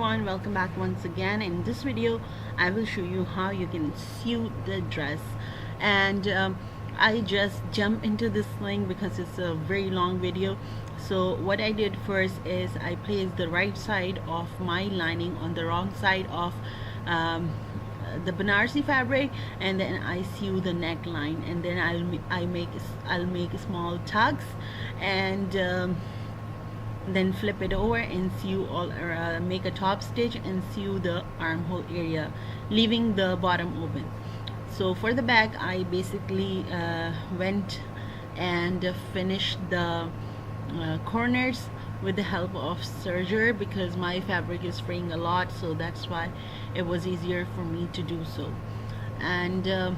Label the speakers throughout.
Speaker 1: everyone, welcome back once again. In this video I will show you how you can sew the dress. And I just jump into this sewing because it's a very long video. So what I did first is I placed the right side of my lining on the wrong side of the Banarsi fabric, and then I sew the neckline, and then I'll make small tucks, and then flip it over and sew all make a top stitch and sew the armhole area, leaving the bottom open. So for the back I basically went and finished the corners with the help of serger because my fabric is fraying a lot, so that's why it was easier for me to do so. And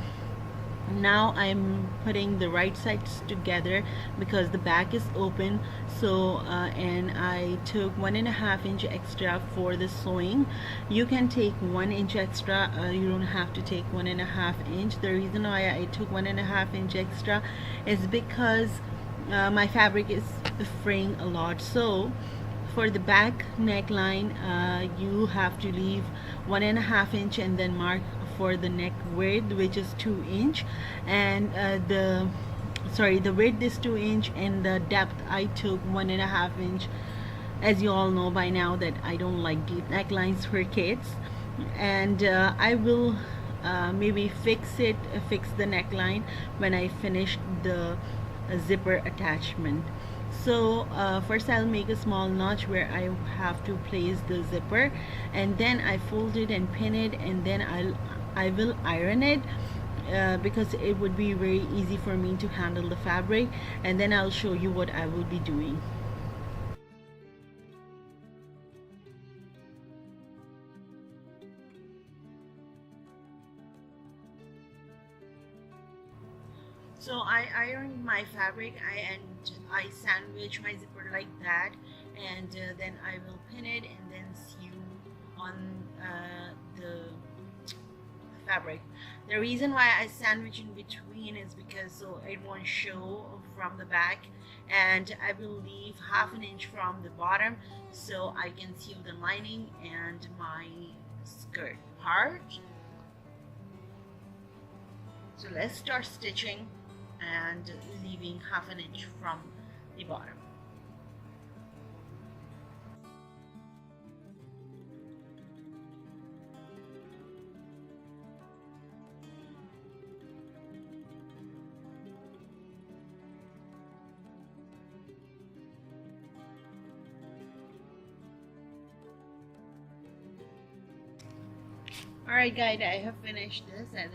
Speaker 1: now I'm putting the right sides together because the back is open. So and I took 1.5 inch extra for the sewing. You can take 1 inch extra, you don't have to take 1.5 inch. The reason why I took 1.5 inch extra is because my fabric is fraying a lot. So for the back neckline you have to leave 1.5 inch and then mark for the neck width, which is 2 inch, and the width is 2 inch and the depth I took 1.5 inch. As you all know by now that I don't like deep necklines for kids, and I will maybe fix the neckline when I finish the zipper attachment. So first I'll make a small notch where I have to place the zipper, and then I fold it and pin it, and then I will iron it because it would be very easy for me to handle the fabric, and then I'll show you what I will be doing. So I ironed my fabric and I sandwich my zipper like that, and then I will pin it and then sew on the fabric. The reason why I sandwich in between is because so it won't show from the back, and I will leave 1/2 inch from the bottom so I can sew the lining and my skirt part. So let's start stitching and leaving 1/2 inch from the bottom. Alright guys, I have finished this, and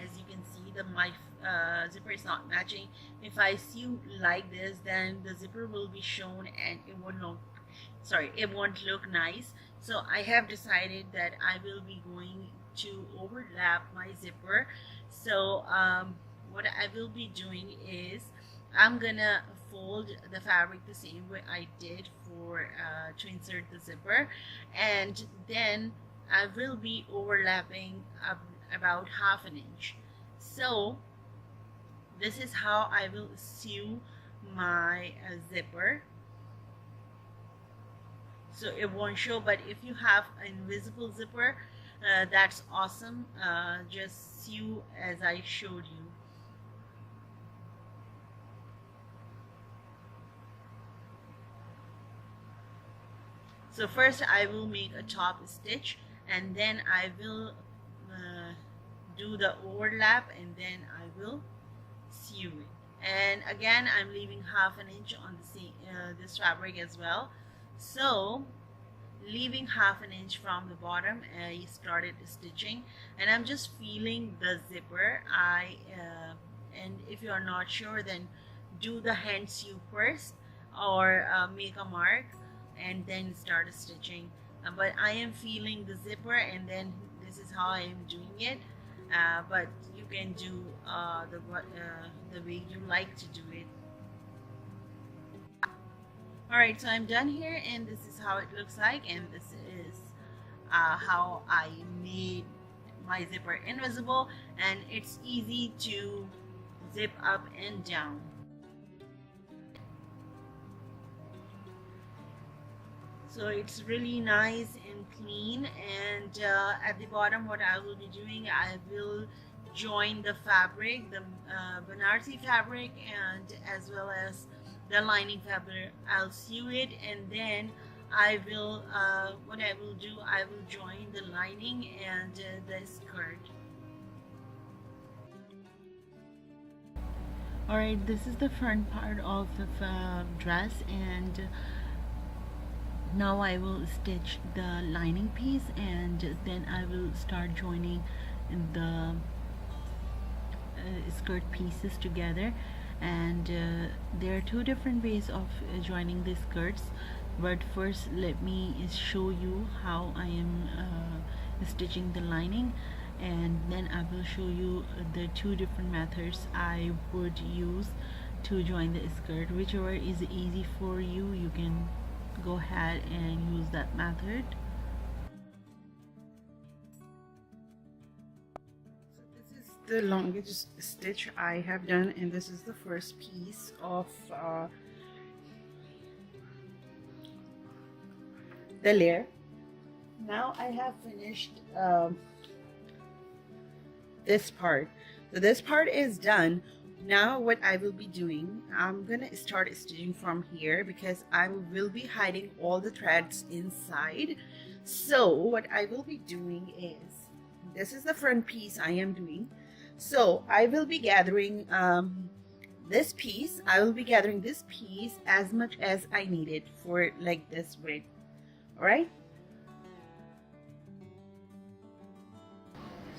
Speaker 1: as you can see my zipper is not matching. If I sew like this, then the zipper will be shown and it won't look nice. So I have decided that I will be going to overlap my zipper. So what I will be doing is I'm gonna fold the fabric the same way I did for to insert the zipper, and then I will be overlapping about 1/2 inch. So this is how I will sew my zipper. So it won't show, but if you have an invisible zipper, that's awesome. Just sew as I showed you. So first I will make a top stitch, and then I will do the overlap, and then I will sew it. And again I'm leaving 1/2 inch on the same this fabric as well. So leaving 1/2 inch from the bottom, I started stitching, and I'm just feeling the zipper. And if you are not sure, then do the hand sew first, or make a mark and then start stitching. But I am feeling the zipper, and then this is how I am doing it. But you can do the way you like to do it. Alright, so I'm done here, and this is how it looks like, and this is how I made my zipper invisible, and it's easy to zip up and down. So it's really nice and clean. And at the bottom, what I will be doing, I will join the fabric, the Banarsi fabric, and as well as the lining fabric. I'll sew it, and then I will what I will do, I will join the lining and the skirt. Alright, this is the front part of the dress, and now I will stitch the lining piece, and then I will start joining the skirt pieces together. And there are two different ways of joining the skirts, but first let me show you how I am stitching the lining, and then I will show you the two different methods I would use to join the skirt. Whichever is easy for you, you can go ahead and use that method. So this is the longest stitch I have done, and this is the first piece of the layer. Now I have finished this part. So this part is done. Now what I will be doing, I'm gonna start stitching from here because I will be hiding all the threads inside. So what I will be doing is, this is the front piece I am doing. So I will be gathering this piece. I will be gathering this piece as much as I need it for like this width. All right.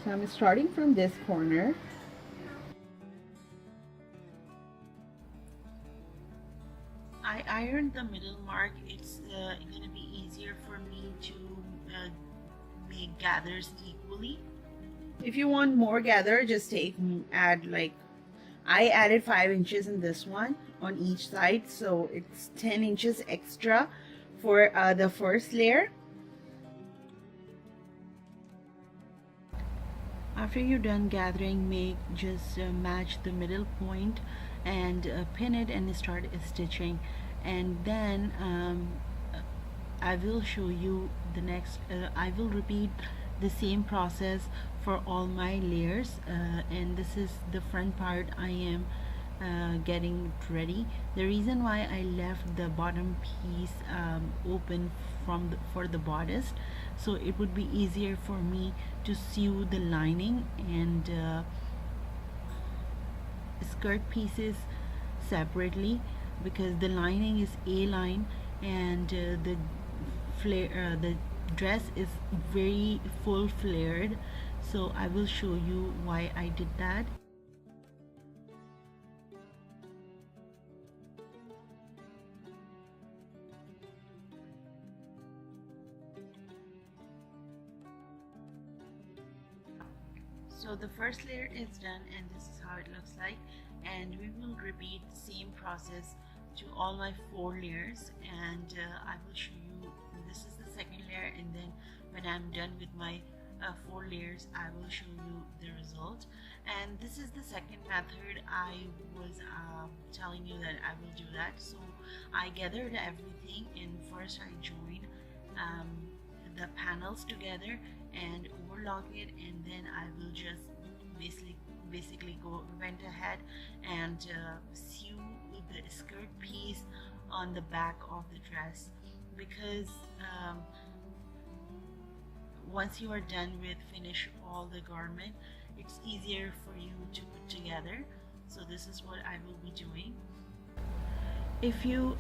Speaker 1: So I'm starting from this corner. I ironed the middle mark. It's going to be easier for me to make gathers equally. If you want more gather, just add like, I added 5 inches in this one on each side, so it's 10 inches extra for the first layer. After you're done gathering, just match the middle point and pin it and start stitching. And then I will show you the next. I will repeat the same process for all my layers, and this is the front part I am getting ready. The reason why I left the bottom piece open for the bodice, so it would be easier for me to sew the lining and skirt pieces separately, because the lining is A-line and the dress is very full flared. So I will show you why I did that. So the first layer is done, and this is how it looks like, and we will repeat the same process to all my 4 layers, and I will show you, this is the second layer, and then when I'm done with my 4 layers, I will show you the result. And this is the second method. I was telling you that I will do that. So I gathered everything, and first I joined the panels together and overlock it, and then I will just basically went ahead and sew the skirt piece on the back of the dress, because once you are done with finish all the garment, it's easier for you to put together. So this is what I will be doing. If you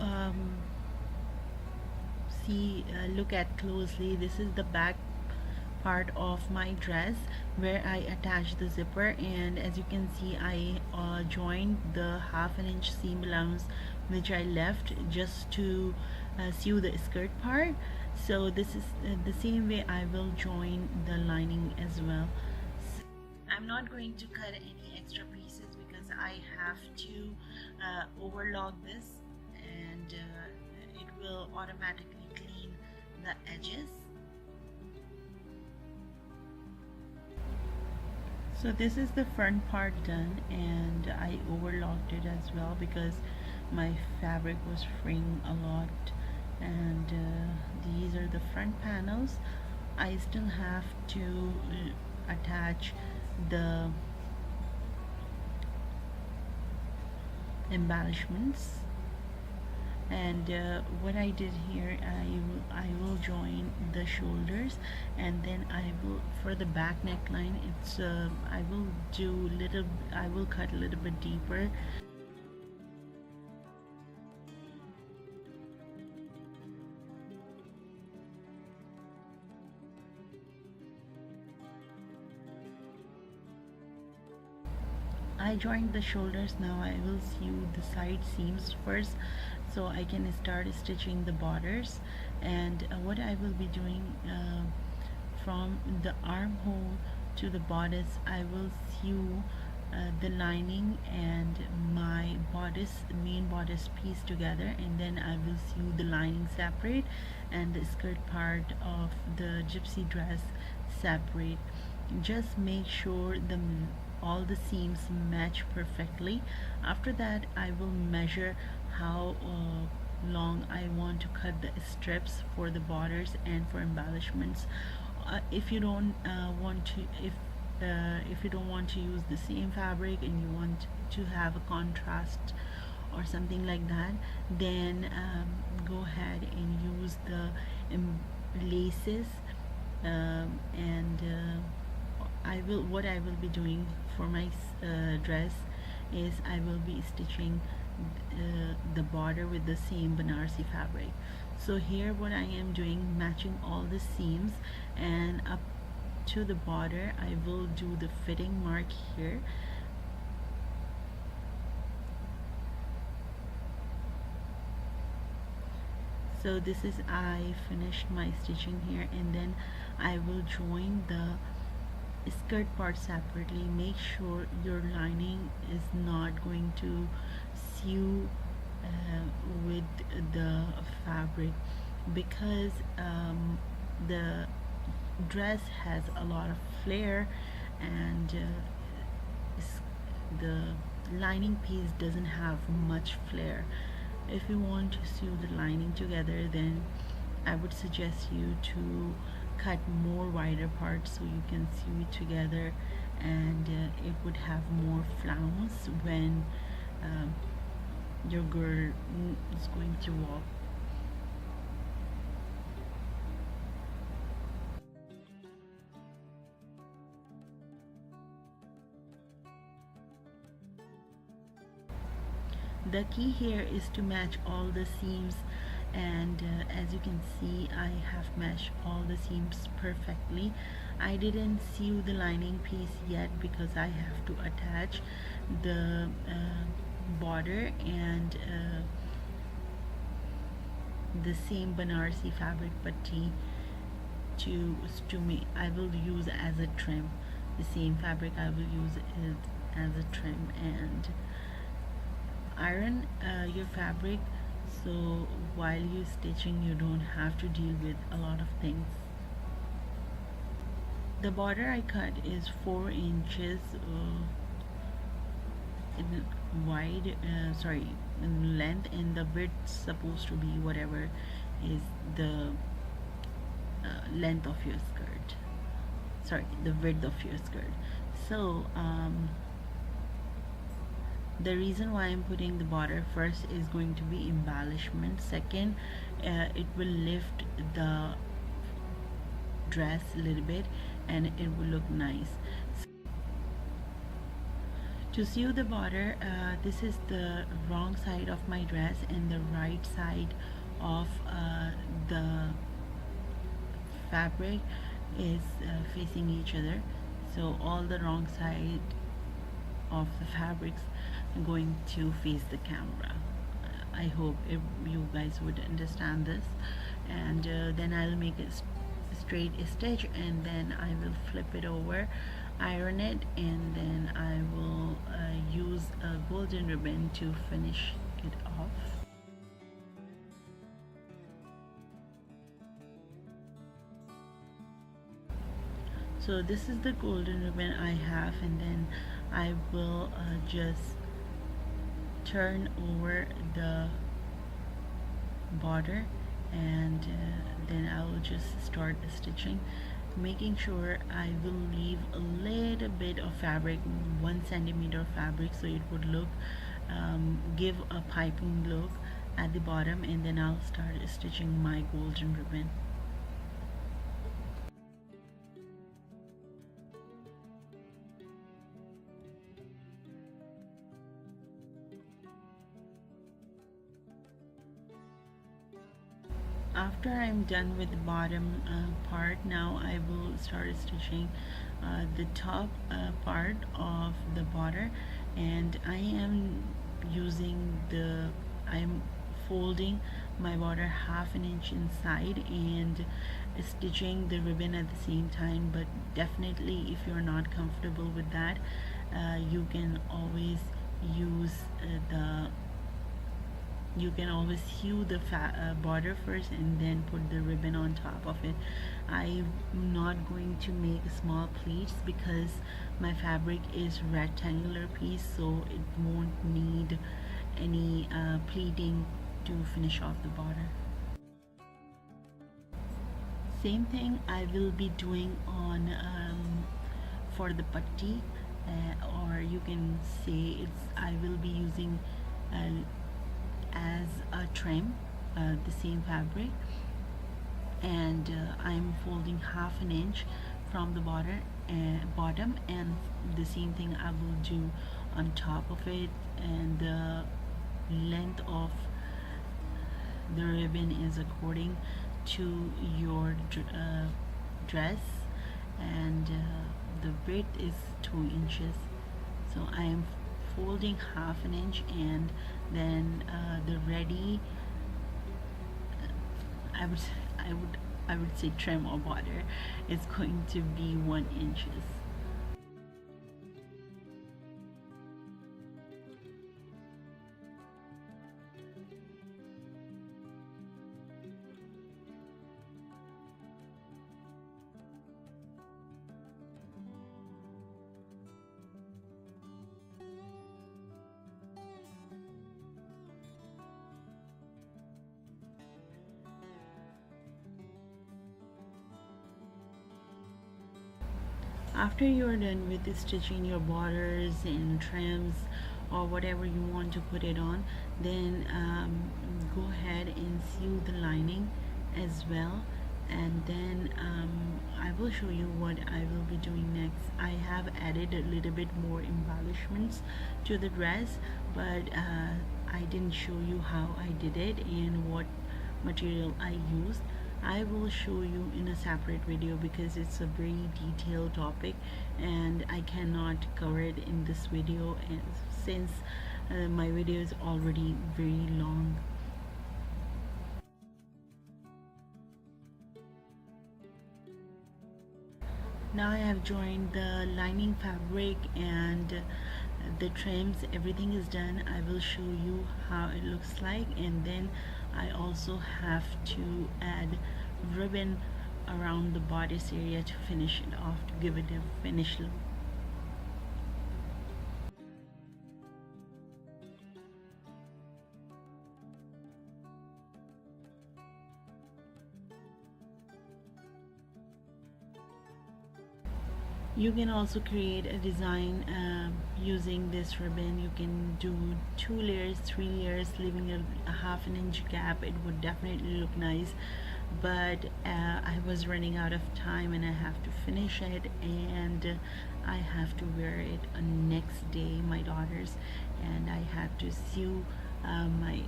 Speaker 1: look at closely, this is the back part of my dress where I attach the zipper, and as you can see, I joined the 1/2 inch seam allowance which I left just to sew the skirt part. So this is the same way I will join the lining as well. I'm not going to cut any extra pieces because I have to overlock this, and it will automatically clean the edges. So this is the front part done, and I overlocked it as well because my fabric was fraying a lot and these are the front panels. I still have to attach the embellishments. And what I did here, I will join the shoulders, and then I will, for the back neckline, it's I will cut a little bit deeper. I joined the shoulders. Now I will sew the side seams first so I can start stitching the borders. And what I will be doing, from the armhole to the bodice, I will sew the lining and my main bodice piece together, and then I will sew the lining separate and the skirt part of the gypsy dress separate. Just make sure all the seams match perfectly. After that, I will measure how long I want to cut the strips for the borders and for embellishments. If you don't want to if you don't want to use the same fabric and you want to have a contrast or something like that, then go ahead and use the laces, and what I will be doing for my dress is I will be stitching the border with the same Banarsi fabric. So here what I am doing, matching all the seams, and up to the border I will do the fitting mark here. So this is, I finished my stitching here, and then I will join the skirt part separately. Make sure your lining is not going to sew with the fabric, because the dress has a lot of flare, and the lining piece doesn't have much flare. If you want to sew the lining together, then I would suggest you to cut more wider parts so you can sew it together, and it would have more flounce when your girl is going to walk. The key here is to match all the seams, and as you can see, I have matched all the seams perfectly. I didn't sew the lining piece yet because I have to attach the border and the same Banarsi fabric putty to me. I will use as a trim. The same fabric I will use it as a trim, and iron your fabric so while you're stitching you don't have to deal with a lot of things. The border I cut is 4 inches in wide, sorry, in length, and the width supposed to be whatever is the length of your skirt, sorry, the width of your skirt. So the reason why I'm putting the border first is going to be embellishment. Second, it will lift the dress a little bit and it will look nice. To sew the border, this is the wrong side of my dress and the right side of the fabric is facing each other, so all the wrong side of the fabrics going to face the camera. I hope you guys would understand this, and then I'll make a straight stitch, and then I will flip it over, iron it, and then I will use a golden ribbon to finish it off. So this is the golden ribbon I have, and then I will just turn over the border, and then I will just start stitching, making sure I will leave a little bit of fabric, 1 centimeter of fabric, so it would look give a piping look at the bottom, and then I'll start stitching my golden ribbon. After I'm done with the bottom part, now I will start stitching the top part of the border, and I'm folding my border 1/2 inch inside and stitching the ribbon at the same time. But definitely, if you're not comfortable with that, you can always use you can always sew the border first and then put the ribbon on top of it. I'm not going to make small pleats because my fabric is rectangular piece, so it won't need any pleating to finish off the border. Same thing I will be doing on for the patti, or you can say I will be using as a trim the same fabric, and I'm folding 1/2 inch from the bottom, and the same thing I will do on top of it, and the length of the ribbon is according to your dress, and the width is 2 inches, so I am folding 1/2 inch, and then the ready I would say trim or border is going to be 1 inches. After you're done with stitching your borders and trims or whatever you want to put it on, then go ahead and sew the lining as well, and then I will show you what I will be doing next. I have added a little bit more embellishments to the dress, but I didn't show you how I did it and what material I used. I will show you in a separate video because it's a very detailed topic and I cannot cover it in this video, and since my video is already very long. Now I have joined the lining fabric and the trims, everything is done. I will show you how it looks like, and then I also have to add ribbon around the bodice area to finish it off, to give it a finish look. You can also create a design using this ribbon. You can do 2 layers, 3 layers, leaving a 1/2 inch gap. It would definitely look nice, but I was running out of time and I have to finish it, and I have to wear it next day, my daughter's, and I had to sew my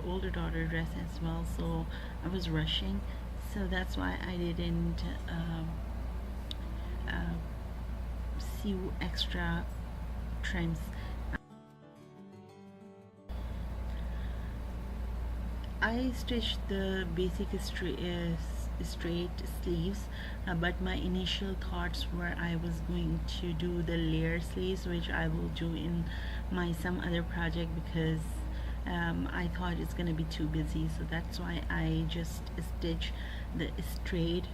Speaker 1: older daughter dress as well, so I was rushing, so that's why I didn't sew extra trims. I stitched the basic straight sleeves, but my initial thoughts were I was going to do the layer sleeves, which I will do in my some other project, because I thought it's gonna be too busy, so that's why I just stitch the straight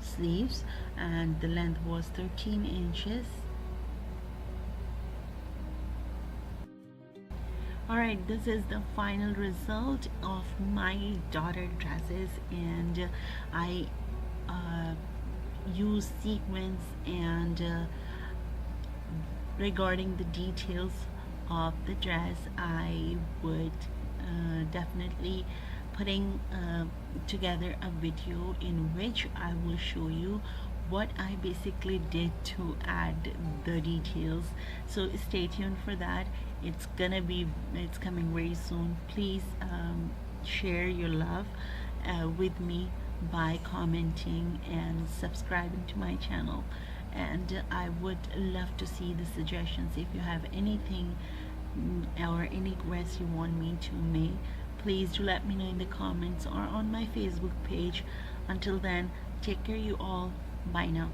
Speaker 1: sleeves, and the length was 13 inches. Alright, this is the final result of my daughter dresses, and I uh, use sequins and regarding the details of the dress, I would definitely putting together a video in which I will show you what I basically did to add the details. So stay tuned for that. It's coming very soon. Please share your love with me by commenting and subscribing to my channel, and I would love to see the suggestions. If you have anything or any requests you want me to make, please do let me know in the comments or on my Facebook page. Until then, take care you all. Bye now.